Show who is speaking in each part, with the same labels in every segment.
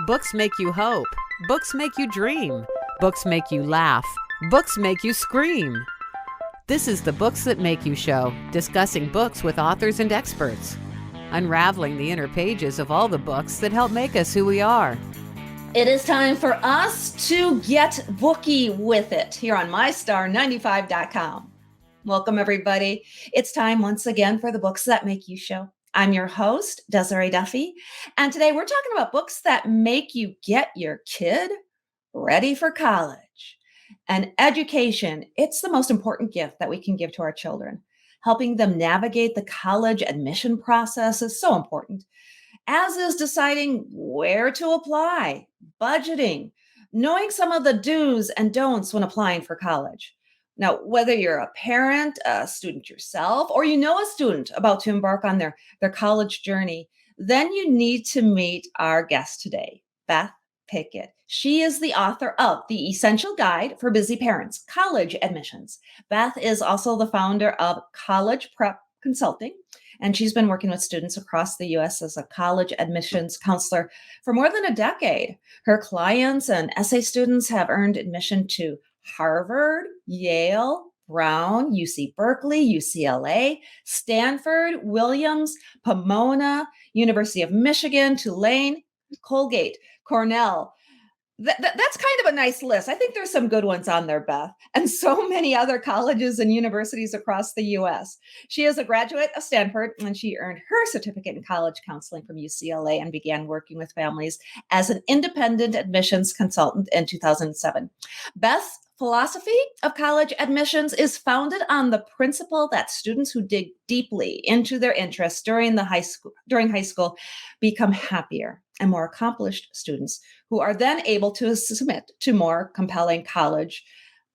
Speaker 1: Books make you hope. Books make you dream. Books make you laugh. Books make you scream. This is the Books That Make You show, discussing books with authors and experts, unraveling the inner pages of all the books that help make us who we are.
Speaker 2: It is time for us to get booky with it here on MyStar95.com. Welcome, everybody. It's time once again for the Books That Make You show. I'm your host, Desiree Duffy, and today we're talking about books that make you get your kid ready for college. And education, it's the most important gift that we can give to our children. Helping them navigate the college admission process is so important, as is deciding where to apply, budgeting, knowing some of the do's and don'ts when applying for college. Now, whether you're a parent, a student yourself, or you know a student about to embark on their college journey, then you need to meet our guest today, Beth Pickett. She is the author of The Essential Guide for Busy Parents, College Admissions. Beth is also the founder of College Prep Consulting, and she's been working with students across the U.S. as a college admissions counselor for more than a decade. Her clients and essay students have earned admission to Harvard, Yale, Brown, UC Berkeley, UCLA, Stanford, Williams, Pomona, University of Michigan, Tulane, Colgate, Cornell. That's kind of a nice list. I think there's some good ones on there, Beth, and so many other colleges and universities across the U.S. She is a graduate of Stanford, and she earned her certificate in college counseling from UCLA and began working with families as an independent admissions consultant in 2007. Beth's philosophy of college admissions is founded on the principle that students who dig deeply into their interests during high school become happier and more accomplished students who are then able to submit to more compelling college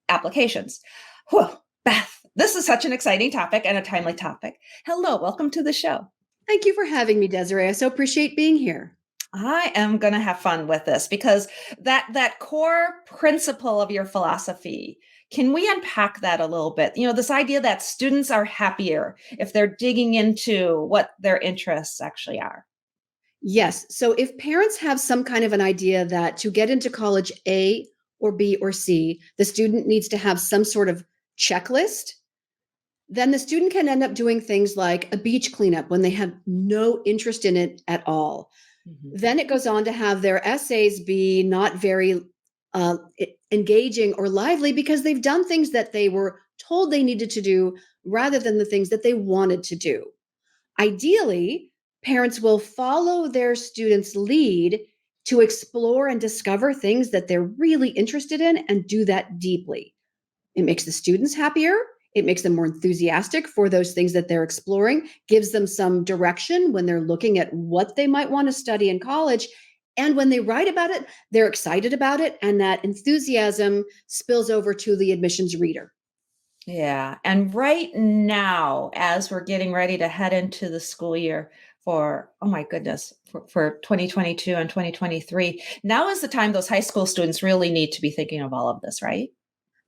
Speaker 2: applications. Whew, Beth, this is such an exciting topic and a timely topic. Hello, welcome to the show.
Speaker 3: Thank you for having me, Desiree. I so appreciate being here.
Speaker 2: I am going to have fun with this because that core principle of your philosophy, can we unpack that a little bit? You know, this idea that students are happier if they're digging into what their interests actually are.
Speaker 3: Yes. So if parents have some kind of an idea that to get into college A or B or C, the student needs to have some sort of checklist, then the student can end up doing things like a beach cleanup when they have no interest in it at all. Mm-hmm. Then it goes on to have their essays be not very engaging or lively because they've done things that they were told they needed to do rather than the things that they wanted to do. Ideally, parents will follow their students' lead to explore and discover things that they're really interested in and do that deeply. It makes the students happier. It makes them more enthusiastic for those things that they're exploring, gives them some direction when they're looking at what they might want to study in college. And when they write about it, they're excited about it. And that enthusiasm spills over to the admissions reader.
Speaker 2: Yeah. And right now, as we're getting ready to head into the school year for 2022 and 2023, now is the time those high school students really need to be thinking of all of this, right?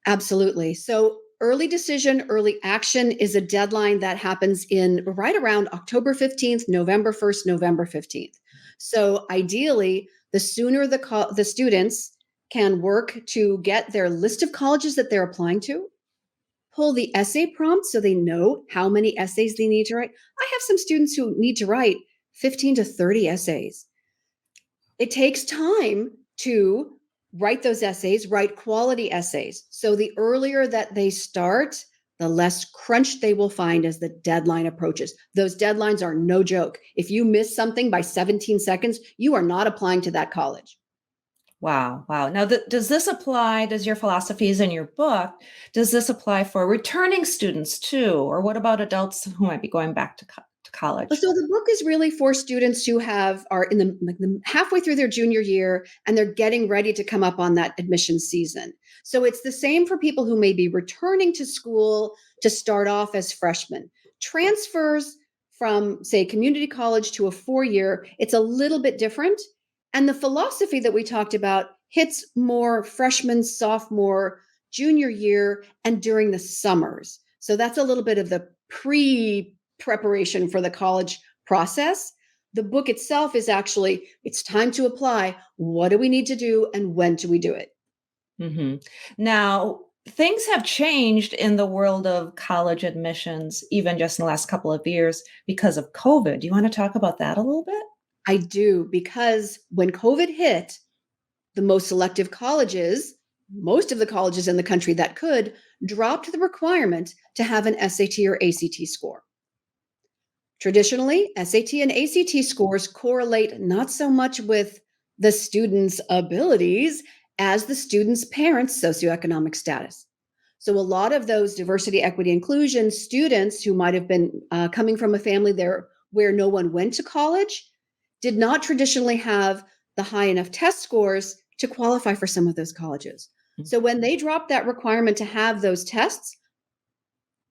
Speaker 3: Absolutely. So early decision, early action is a deadline that happens in right around October 15th, November 1st, November 15th. So ideally, the sooner the students can work to get their list of colleges that they're applying to, pull the essay prompt so they know how many essays they need to write. I have some students who need to write 15 to 30 essays. It takes time to write those essays, write quality essays. So the earlier that they start, the less crunch they will find as the deadline approaches. Those deadlines are no joke. If you miss something by 17 seconds, you are not applying to that college.
Speaker 2: Wow. Now, does your philosophies in your book, does this apply for returning students too? Or what about adults who might be going back to college?
Speaker 3: So the book is really for students who are in the halfway through their junior year and they're getting ready to come up on that admission season. So it's the same for people who may be returning to school to start off as freshmen. Transfers from, say, community college to a 4-year, it's a little bit different. And the philosophy that we talked about hits more freshman, sophomore, junior year, and during the summers. So that's a little bit of the preparation for the college process. the book itself is actually, it's time to apply. What do we need to do and when do we do it?
Speaker 2: Now, things have changed in the world of college admissions, even just in the last couple of years because of COVID. Do you want to talk about that a little bit?
Speaker 3: I do, because when COVID hit, the most selective colleges, most of the colleges in the country that could, dropped the requirement to have an SAT or ACT score. Traditionally, SAT and ACT scores correlate not so much with the student's abilities as the student's parents' socioeconomic status. So a lot of those diversity, equity, inclusion students who might have been coming from a family there where no one went to college did not traditionally have the high enough test scores to qualify for some of those colleges. So when they dropped that requirement to have those tests,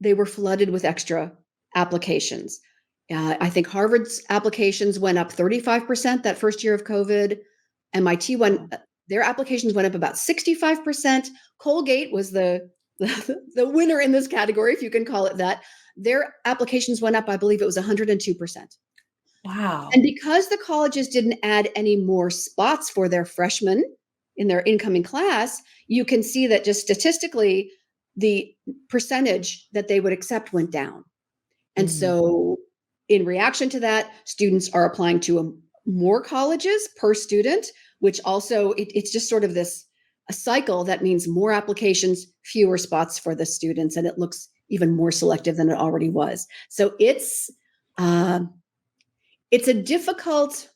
Speaker 3: they were flooded with extra applications. I think Harvard's applications went up 35% that first year of COVID. MIT their applications went up about 65%. Colgate was the winner in this category, if you can call it that. Their applications went up, I believe it was 102%.
Speaker 2: Wow.
Speaker 3: And because the colleges didn't add any more spots for their freshmen in their incoming class, you can see that just statistically, the percentage that they would accept went down. And so in reaction to that, students are applying to more colleges per student, which also, it's just sort of a cycle that means more applications, fewer spots for the students, and it looks even more selective than it already was. So it's a difficult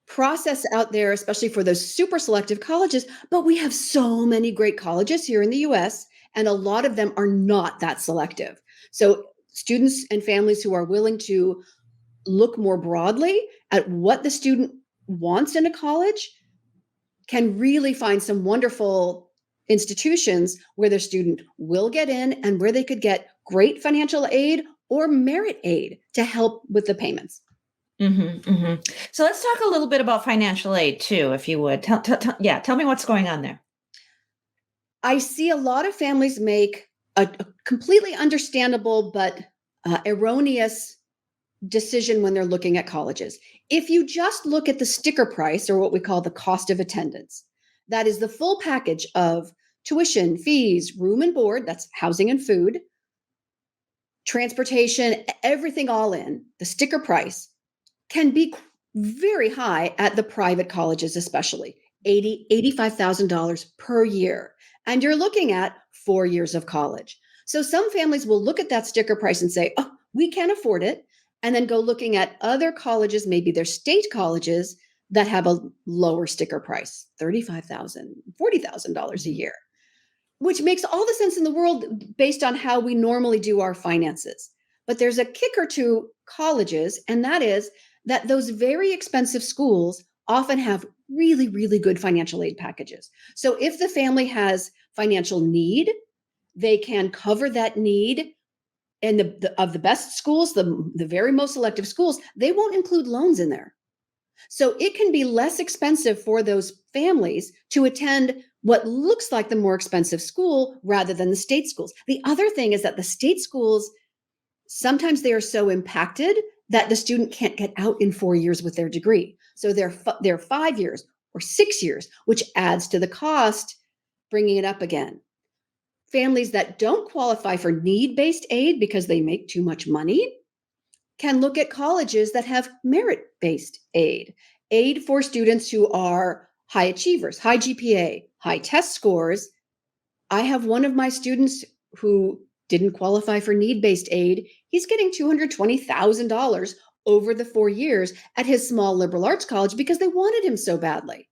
Speaker 3: process out there, especially for those super selective colleges, but we have so many great colleges here in the US, and a lot of them are not that selective. So students and families who are willing to look more broadly at what the student wants in a college can really find some wonderful institutions where their student will get in and where they could get great financial aid or merit aid to help with the payments.
Speaker 2: So let's talk a little bit about financial aid too, if you would. Tell me what's going on there.
Speaker 3: I see a lot of families make a completely understandable but erroneous decision when they're looking at colleges. If you just look at the sticker price, or what we call the cost of attendance, that is the full package of tuition, fees, room and board, that's housing and food, transportation, everything all in, the sticker price can be very high at the private colleges, especially $85,000 per year. And you're looking at 4 years of college. So some families will look at that sticker price and say, oh, we can't afford it. And then go looking at other colleges, maybe they're state colleges that have a lower sticker price, $35,000, $40,000 a year, which makes all the sense in the world based on how we normally do our finances. But there's a kicker to colleges, and that is that those very expensive schools often have really, really good financial aid packages. So if the family has financial need, they can cover that need. And of the best schools, the very most selective schools, they won't include loans in there. So it can be less expensive for those families to attend what looks like the more expensive school rather than the state schools. The other thing is that the state schools, sometimes they are so impacted that the student can't get out in 4 years with their degree. So they're 5 years or 6 years, which adds to the cost, bringing it up again. Families that don't qualify for need-based aid because they make too much money can look at colleges that have merit-based aid for students who are high achievers, high GPA, high test scores. I have one of my students who didn't qualify for need-based aid. He's getting $220,000 over the 4 years at his small liberal arts college because they wanted him so badly.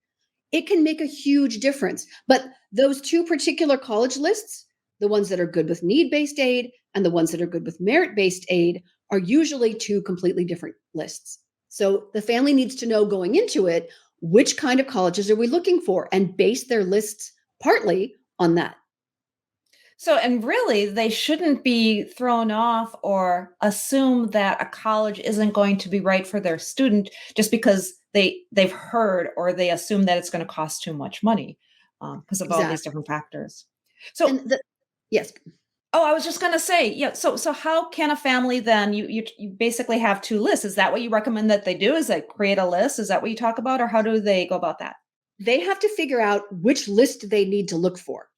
Speaker 3: It can make a huge difference. But those two particular college lists, the ones that are good with need-based aid and the ones that are good with merit-based aid, are usually two completely different lists. So the family needs to know going into it, which kind of colleges are we looking for, and base their lists partly on that.
Speaker 2: So, and really, they shouldn't be thrown off or assume that a college isn't going to be right for their student just because they've heard or they assume that it's going to cost too much money because of all these different factors. So,
Speaker 3: And yes.
Speaker 2: Oh, I was just gonna say, yeah. So how can a family then you basically have two lists? Is that what you recommend that they do? Is they create a list? Is that what you talk about, or how do they go about that?
Speaker 3: They have to figure out which list they need to look for.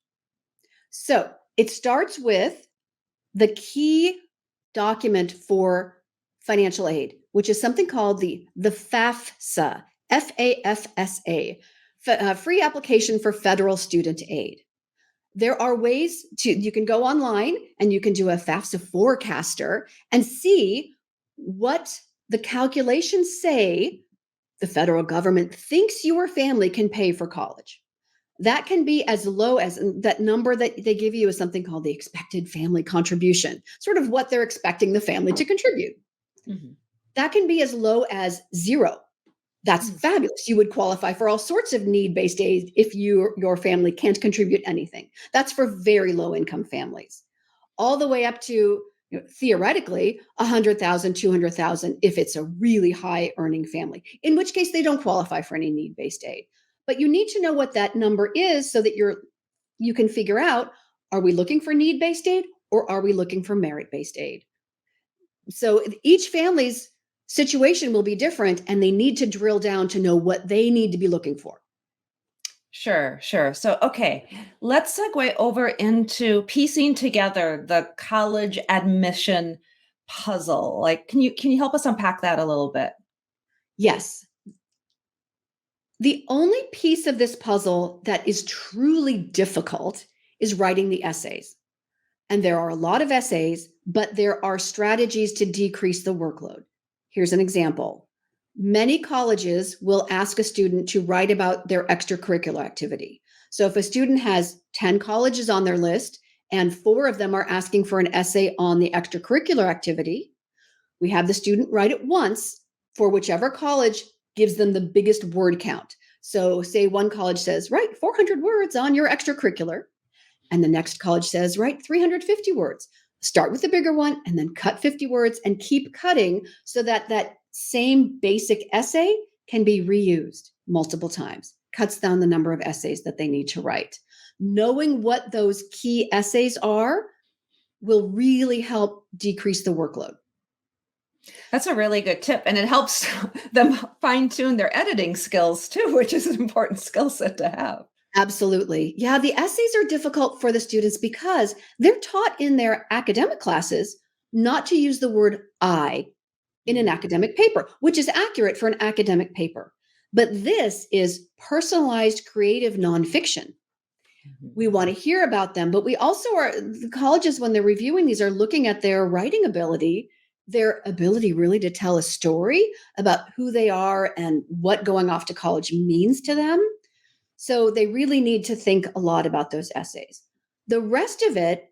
Speaker 3: So it starts with the key document for financial aid, which is something called the FAFSA, FAFSA, free application for federal student aid. There are ways you can go online and you can do a FAFSA forecaster and see what the calculations say the federal government thinks your family can pay for college. That can be as low as that number that they give you is something called the expected family contribution, sort of what they're expecting the family to contribute.
Speaker 2: Mm-hmm.
Speaker 3: That can be as low as zero. That's fabulous. You would qualify for all sorts of need-based aid if your family can't contribute anything. That's for very low-income families. All the way up to, theoretically, 100,000, 200,000 if it's a really high earning family, in which case they don't qualify for any need-based aid. But you need to know what that number is so that you can figure out, are we looking for need-based aid or are we looking for merit-based aid? So each family's situation will be different and they need to drill down to know what they need to be looking for.
Speaker 2: Sure, sure. So, okay, let's segue over into piecing together the college admission puzzle. Like, can you help us unpack that a little bit?
Speaker 3: Yes. The only piece of this puzzle that is truly difficult is writing the essays. And there are a lot of essays, but there are strategies to decrease the workload. Here's an example. Many colleges will ask a student to write about their extracurricular activity. So if a student has 10 colleges on their list and 4 of them are asking for an essay on the extracurricular activity, we have the student write it once for whichever college gives them the biggest word count. So say one college says, write 400 words on your extracurricular, and the next college says, write 350 words. Start with the bigger one and then cut 50 words and keep cutting so that that same basic essay can be reused multiple times. Cuts down the number of essays that they need to write. Knowing what those key essays are will really help decrease the workload.
Speaker 2: That's a really good tip. And it helps them fine tune their editing skills too, which is an important skill set to have.
Speaker 3: Absolutely. Yeah, the essays are difficult for the students because they're taught in their academic classes not to use the word I in an academic paper, which is accurate for an academic paper. But this is personalized creative nonfiction. We want to hear about them, but we also the colleges, when they're reviewing these, are looking at their writing ability, their ability really to tell a story about who they are and what going off to college means to them. So they really need to think a lot about those essays. The rest of it,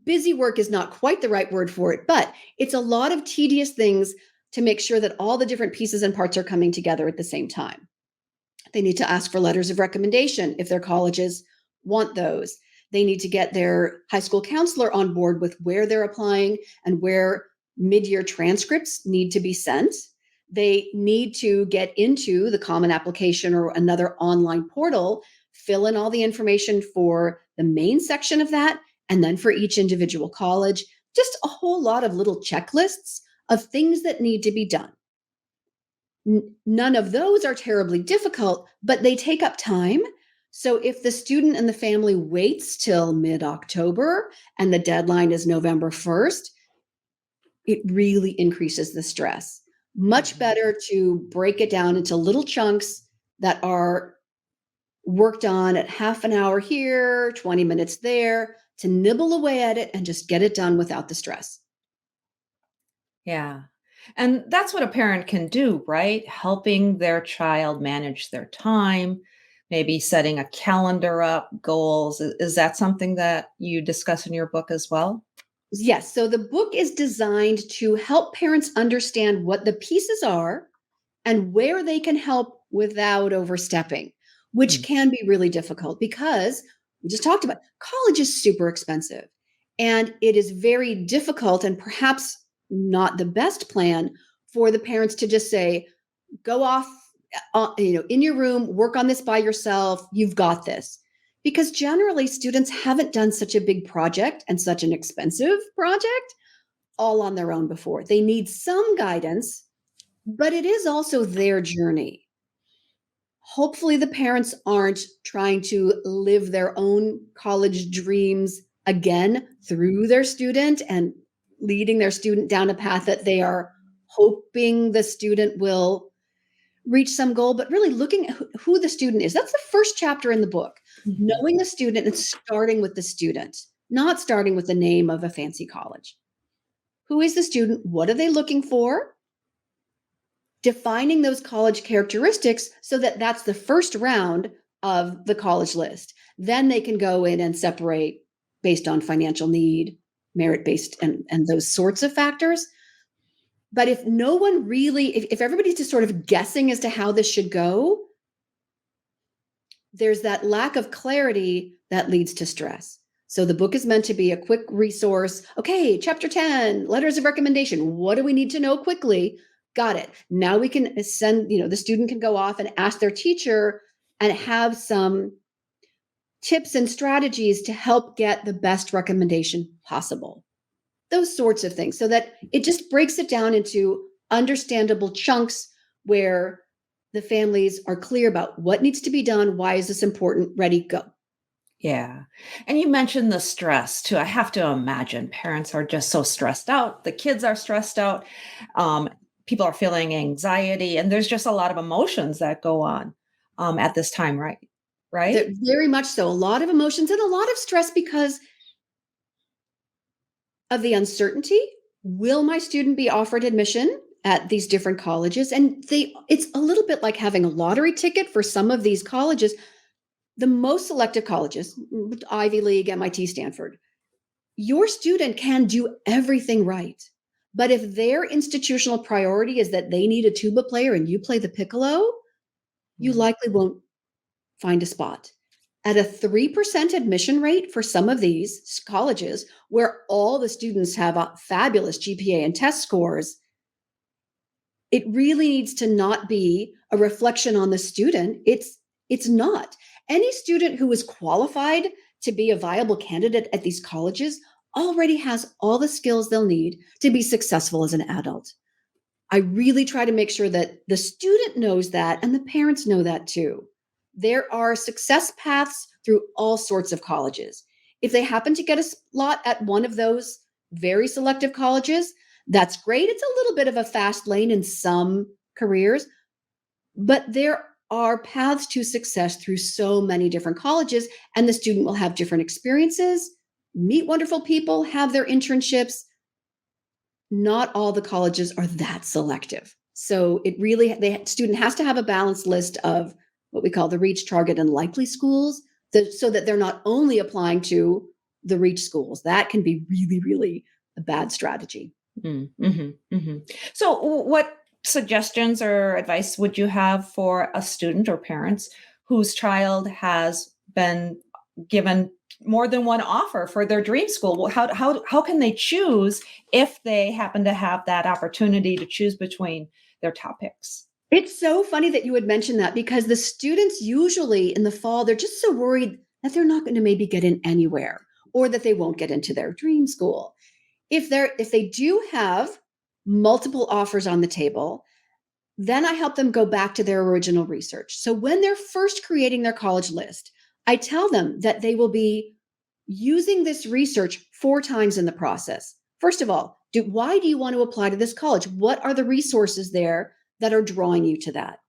Speaker 3: busy work is not quite the right word for it, but it's a lot of tedious things to make sure that all the different pieces and parts are coming together at the same time. They need to ask for letters of recommendation if their colleges want those. They need to get their high school counselor on board with where they're applying and where mid-year transcripts need to be sent. They need to get into the Common Application or another online portal, fill in all the information for the main section of that, and then for each individual college, just a whole lot of little checklists of things that need to be done. None of those are terribly difficult, but they take up time. So if the student and the family waits till mid-October and the deadline is November 1st, it really increases the stress. Much better to break it down into little chunks that are worked on at half an hour here, 20 minutes there, to nibble away at it and just get it done without the stress.
Speaker 2: Yeah. And that's what a parent can do, right? Helping their child manage their time, maybe setting a calendar up, goals. Is that something that you discuss in your book as well?
Speaker 3: Yes. So the book is designed to help parents understand what the pieces are and where they can help without overstepping, which can be really difficult because we just talked about college is super expensive. And it is very difficult and perhaps not the best plan for the parents to just say, go off in your room, work on this by yourself. You've got this. because generally students haven't done such a big project and such an expensive project all on their own before. They need some guidance, but it is also their journey. Hopefully, the parents aren't trying to live their own college dreams again through their student and leading their student down a path that they are hoping the student will reach some goal, but really looking at who the student is. That's the first chapter in the book. Knowing the student and starting with the student, not starting with the name of a fancy college. Who is the student? What are they looking for? Defining those college characteristics so that that's the first round of the college list. Then they can go in and separate based on financial need, merit-based, and those sorts of factors. But if no one really, if everybody's just sort of guessing as to how this should go, there's that lack of clarity that leads to stress. So the book is meant to be a quick resource. Okay, chapter 10, letters of recommendation. What do we need to know quickly? Got it. Now we can send, the student can go off and ask their teacher and have some tips and strategies to help get the best recommendation possible. Those sorts of things, so that it just breaks it down into understandable chunks where the families are clear about what needs to be done, why is this important, ready, go.
Speaker 2: Yeah. And you mentioned the stress too. I have to imagine parents are just so stressed out. The kids are stressed out. People are feeling anxiety, and there's just a lot of emotions that go on at this time, right? Right?
Speaker 3: Very much so. A lot of emotions and a lot of stress because of the uncertainty. Will my student be offered admission at these different colleges? And it's a little bit like having a lottery ticket for some of these colleges. The most selective colleges, Ivy League, MIT, Stanford, your student can do everything right. But if their institutional priority is that they need a tuba player and you play the piccolo, you likely won't find a spot. At a 3% admission rate for some of these colleges, where all the students have a fabulous GPA and test scores, it really needs to not be a reflection on the student. It's not. Any student who is qualified to be a viable candidate at these colleges already has all the skills they'll need to be successful as an adult. I really try to make sure that the student knows that and the parents know that too. There are success paths through all sorts of colleges. If they happen to get a slot at one of those very selective colleges, that's great. It's a little bit of a fast lane in some careers, but there are paths to success through so many different colleges, and the student will have different experiences, meet wonderful people, have their internships. Not all the colleges are that selective. So the student has to have a balanced list of what we call the reach, target, and likely schools, so that they're not only applying to the reach schools. That can be really, really a bad strategy.
Speaker 2: Mm-hmm, mm-hmm. So what suggestions or advice would you have for a student or parents whose child has been given more than one offer for their dream school? Well, how can they choose if they happen to have that opportunity to choose between their top picks?
Speaker 3: It's so funny that you would mention that, because the students usually in the fall, they're just so worried that they're not going to maybe get in anywhere, or that they won't get into their dream school. If they do have multiple offers on the table, then I help them go back to their original research. So when they're first creating their college list, I tell them that they will be using this research 4 times in the process. First of all, why do you want to apply to this college? What are the resources there that are drawing you to that?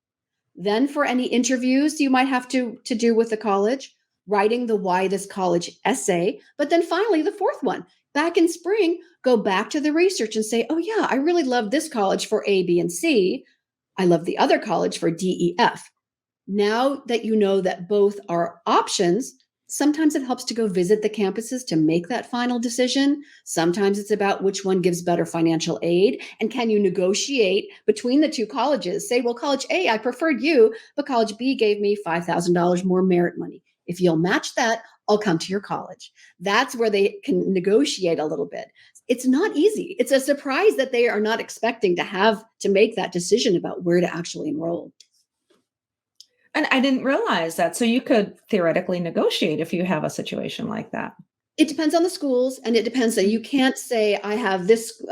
Speaker 3: Then for any interviews you might have to do with the college, writing the why this college essay. But then finally, the 4th one, back in spring, go back to the research and say, oh yeah, I really love this college for A, B, and C. I love the other college for D, E, F. Now that you know that both are options, sometimes it helps to go visit the campuses to make that final decision. Sometimes it's about which one gives better financial aid. And can you negotiate between the 2 colleges? Say, well, college A, I preferred you, but college B gave me $5,000 more merit money. If you'll match that, I'll come to your college. That's where they can negotiate a little bit. It's not easy. It's a surprise that they are not expecting to have to make that decision about where to actually enroll.
Speaker 2: And I didn't realize that. So you could theoretically negotiate if you have a situation like that.
Speaker 3: It depends on the schools, and it depends that you can't say, I have this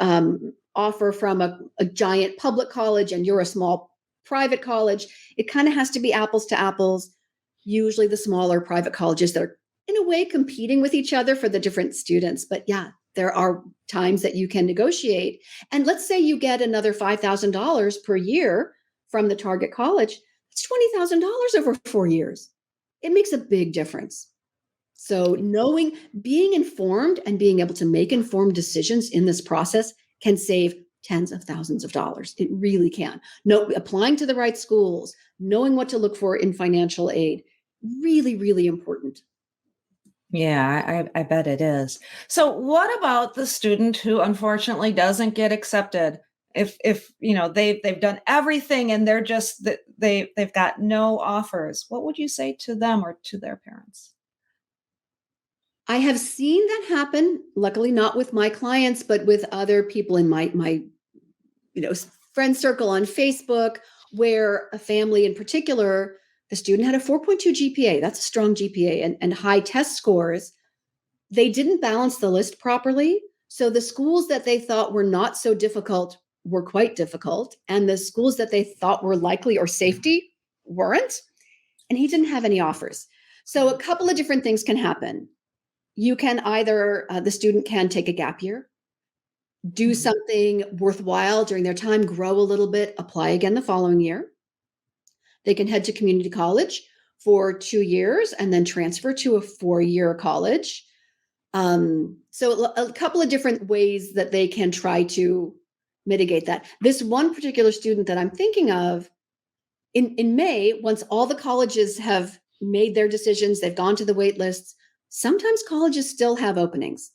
Speaker 3: offer from a giant public college and you're a small private college. It kind of has to be apples to apples. Usually the smaller private colleges that are in a way competing with each other for the different students. But yeah, there are times that you can negotiate. And let's say you get another $5,000 per year from the target college. It's $20,000 over 4 years. It makes a big difference. So being informed and being able to make informed decisions in this process can save tens of thousands of dollars. It really can. Applying to the right schools, knowing what to look for in financial aid, really, really important.
Speaker 2: Yeah, I bet it is. So what about the student who unfortunately doesn't get accepted? If they've done everything and they're just they've got no offers, what would you say to them or to their parents?
Speaker 3: I have seen that happen, luckily not with my clients, but with other people in my friend circle on Facebook, where a family in particular, the student had a 4.2 GPA. That's a strong GPA and high test scores. They didn't balance the list properly. So the schools that they thought were not so difficult were quite difficult. And the schools that they thought were likely or safety weren't. And he didn't have any offers. So a couple of different things can happen. You can either, the student can take a gap year, do something worthwhile during their time, grow a little bit, apply again the following year. They can head to community college for 2 years and then transfer to a 4-year college. So a couple of different ways that they can try to mitigate that. This one particular student that I'm thinking of, in May, once all the colleges have made their decisions, they've gone to the wait lists, sometimes colleges still have openings.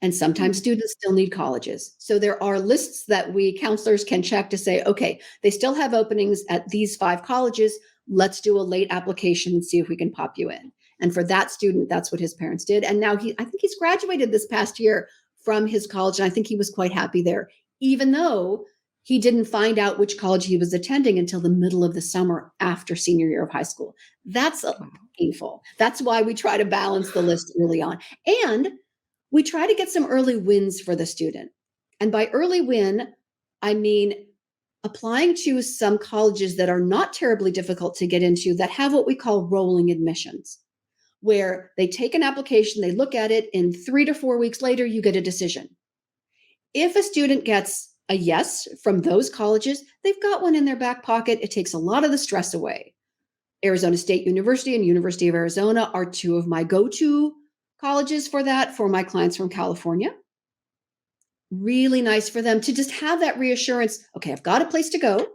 Speaker 3: And sometimes students still need colleges. So there are lists that we counselors can check to say, okay, they still have openings at these 5 colleges. Let's do a late application and see if we can pop you in. And for that student, that's what his parents did. And now I think he's graduated this past year from his college. And I think he was quite happy there, even though he didn't find out which college he was attending until the middle of the summer after senior year of high school. That's painful. That's why we try to balance the list early on. And we try to get some early wins for the student. And by early win, I mean applying to some colleges that are not terribly difficult to get into, that have what we call rolling admissions, where they take an application, they look at it, and 3 to 4 weeks later, you get a decision. If a student gets a yes from those colleges, they've got one in their back pocket. It takes a lot of the stress away. Arizona State University and University of Arizona are 2 of my go-to colleges for that, for my clients from California. Really nice for them to just have that reassurance. Okay, I've got a place to go.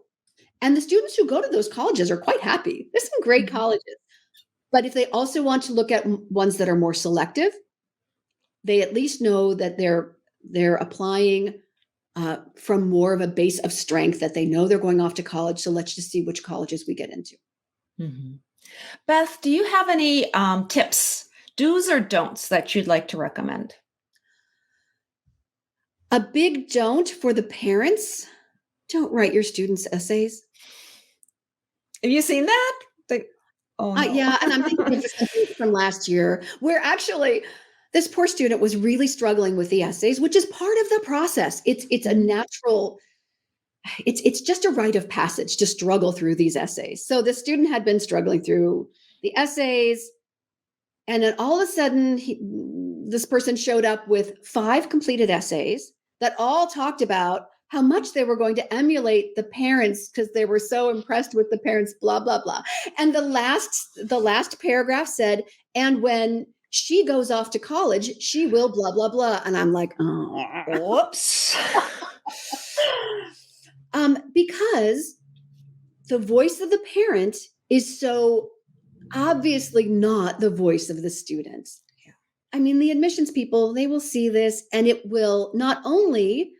Speaker 3: And the students who go to those colleges are quite happy. There's some great colleges. But if they also want to look at ones that are more selective, they at least know that they're applying from more of a base of strength, that they know they're going off to college. So let's just see which colleges we get into.
Speaker 2: Mm-hmm. Beth, do you have any tips, do's or don'ts that you'd like to recommend?
Speaker 3: A big don't for the parents: don't write your students' essays.
Speaker 2: Have you seen that? Oh, no.
Speaker 3: Yeah, and I'm thinking of this from last year, where actually this poor student was really struggling with the essays, which is part of the process. It's a natural, it's just a rite of passage to struggle through these essays. So the student had been struggling through the essays, and then all of a sudden, this person showed up with 5 completed essays that all talked about how much they were going to emulate the parents because they were so impressed with the parents, blah, blah, blah. And the last paragraph said, and when she goes off to college, she will blah, blah, blah. And I'm like, oh,
Speaker 2: whoops.
Speaker 3: Because the voice of the parent is so obviously not the voice of the student.
Speaker 2: Yeah.
Speaker 3: I mean, the admissions people, they will see this, and it will not only,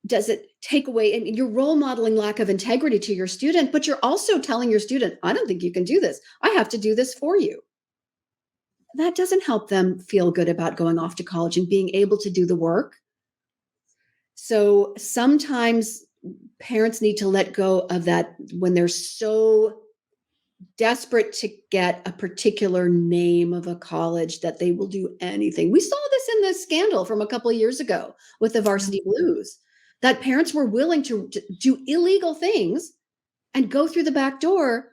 Speaker 3: does it take away, and you're role modeling lack of integrity to your student, but you're also telling your student, I don't think you can do this. I have to do this for you. That doesn't help them feel good about going off to college and being able to do the work. So sometimes parents need to let go of that when they're so desperate to get a particular name of a college that they will do anything. We saw this in the scandal from a couple of years ago with the Varsity Blues, that parents were willing to do illegal things and go through the back door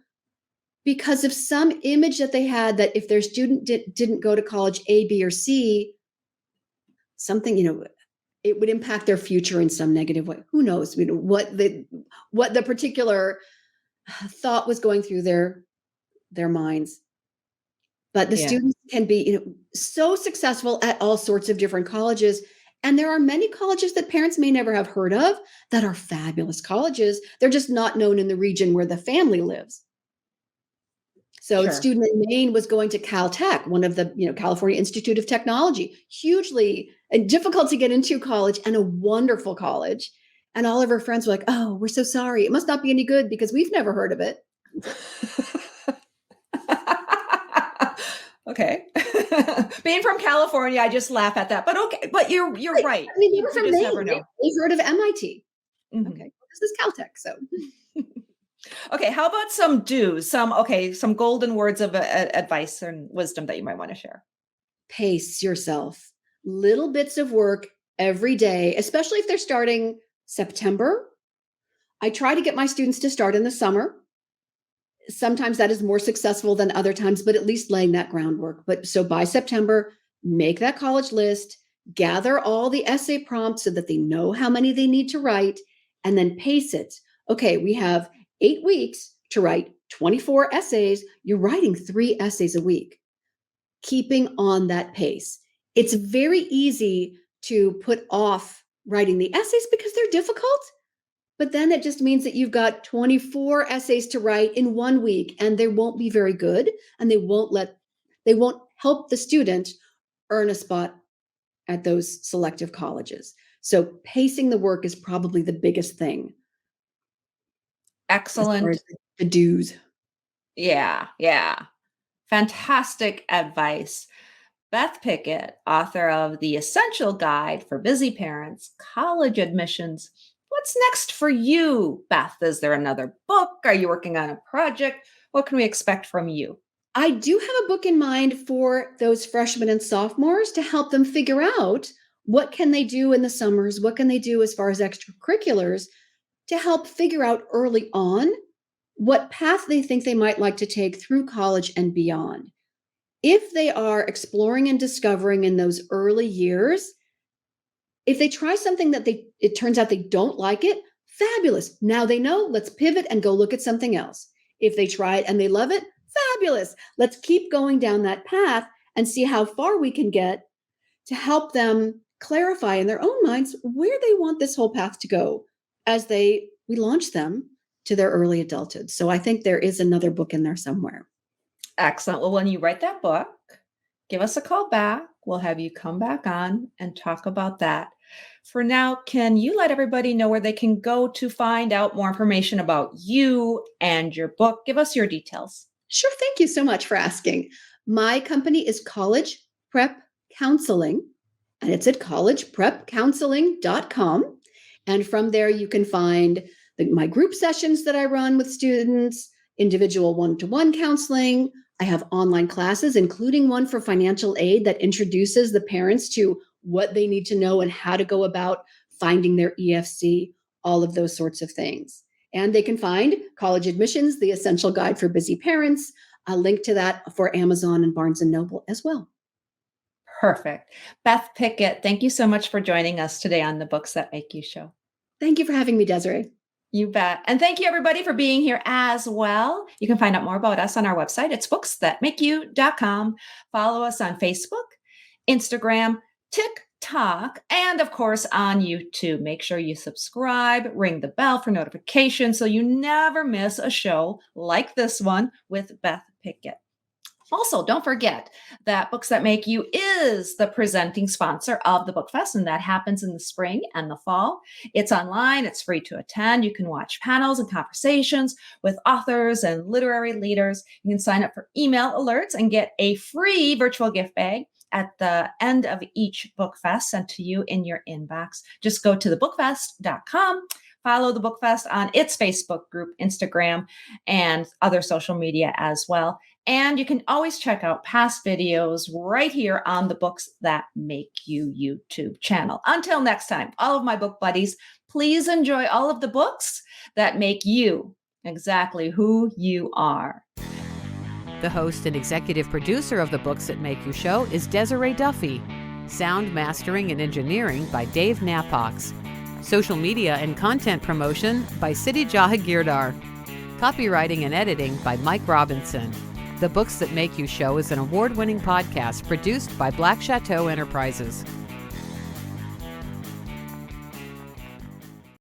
Speaker 3: because of some image that they had that if their student didn't go to college A, B, or C, something, it would impact their future in some negative way. Who knows, what the particular thought was going through their minds. But the students can be, so successful at all sorts of different colleges. And there are many colleges that parents may never have heard of that are fabulous colleges. They're just not known in the region where the family lives. So a student in Maine was going to Caltech, one of the, California Institute of Technology, hugely difficult to get into college and a wonderful college. And all of her friends were like, oh, we're so sorry. It must not be any good because we've never heard of it.
Speaker 2: Okay. Being from California, I just laugh at that. But okay, but you're right.
Speaker 3: I mean, you're from Maine. Never know. They've heard of MIT.
Speaker 2: Mm-hmm.
Speaker 3: Okay, this is Caltech, so.
Speaker 2: Okay, how about some do's? Some golden words of advice and wisdom that you might want to share.
Speaker 3: Pace yourself. Little bits of work every day, especially if they're starting September. I try to get my students to start in the summer. Sometimes that is more successful than other times, but at least laying that groundwork. But so by September, make that college list, gather all the essay prompts so that they know how many they need to write, and then pace it. Okay, we have 8 weeks to write 24 essays. You're writing 3 essays a week, keeping on that pace. It's very easy to put off writing the essays because they're difficult. But then it just means that you've got 24 essays to write in 1 week, and they won't be very good, and they won't help the student earn a spot at those selective colleges. So pacing the work is probably the biggest thing.
Speaker 2: Excellent.
Speaker 3: The do's.
Speaker 2: Yeah. Fantastic advice. Beth Pickett, author of The Essential Guide for Busy Parents, College Admissions. What's next for you, Beth? Is there another book? Are you working on a project? What can we expect from you?
Speaker 3: I do have a book in mind for those freshmen and sophomores to help them figure out what can they do in the summers, what can they do as far as extracurriculars to help figure out early on what path they think they might like to take through college and beyond. If they are exploring and discovering in those early years, if they try something that it turns out they don't like it, fabulous. Now they know, let's pivot and go look at something else. If they try it and they love it, fabulous. Let's keep going down that path and see how far we can get to help them clarify in their own minds where they want this whole path to go as we launch them to their early adulthood. So I think there is another book in there somewhere.
Speaker 2: Excellent. Well, when you write that book, give us a call back. We'll have you come back on and talk about that. For now, can you let everybody know where they can go to find out more information about you and your book? Give us your details.
Speaker 3: Sure. Thank you so much for asking. My company is College Prep Counseling, and it's at collegeprepcounseling.com. And from there, you can find my group sessions that I run with students, individual one-to-one counseling. I have online classes, including one for financial aid that introduces the parents to what they need to know and how to go about finding their EFC, all of those sorts of things. And they can find College Admissions, The Essential Guide for Busy Parents, a link to that for Amazon and Barnes & Noble as well.
Speaker 2: Perfect. Beth Pickett, thank you so much for joining us today on the Books That Make You show.
Speaker 3: Thank you for having me, Desiree.
Speaker 2: You bet. And thank you, everybody, for being here as well. You can find out more about us on our website. It's booksthatmakeyou.com. Follow us on Facebook, Instagram, TikTok, and of course on YouTube. Make sure you subscribe, ring the bell for notifications so you never miss a show like this one with Beth Pickett. Also, don't forget that Books That Make You is the presenting sponsor of the Book Fest, and that happens in the spring and the fall. It's online. It's free to attend. You can watch panels and conversations with authors and literary leaders. You can sign up for email alerts and get a free virtual gift bag at the end of each Book Fest sent to you in your inbox. Just go to thebookfest.com. Follow the Book Fest on its Facebook group, Instagram, and other social media as well. And you can always check out past videos right here on the Books That Make You YouTube channel. Until next time, all of my book buddies, please enjoy all of the books that make you exactly who you are.
Speaker 1: The host and executive producer of the Books That Make You show is Desiree Duffy. Sound mastering and engineering by Dave Napox. Social media and content promotion by Siddhi Jahagirdar. Copywriting and editing by Mike Robinson. The Books That Make You show is an award-winning podcast produced by Black Chateau Enterprises.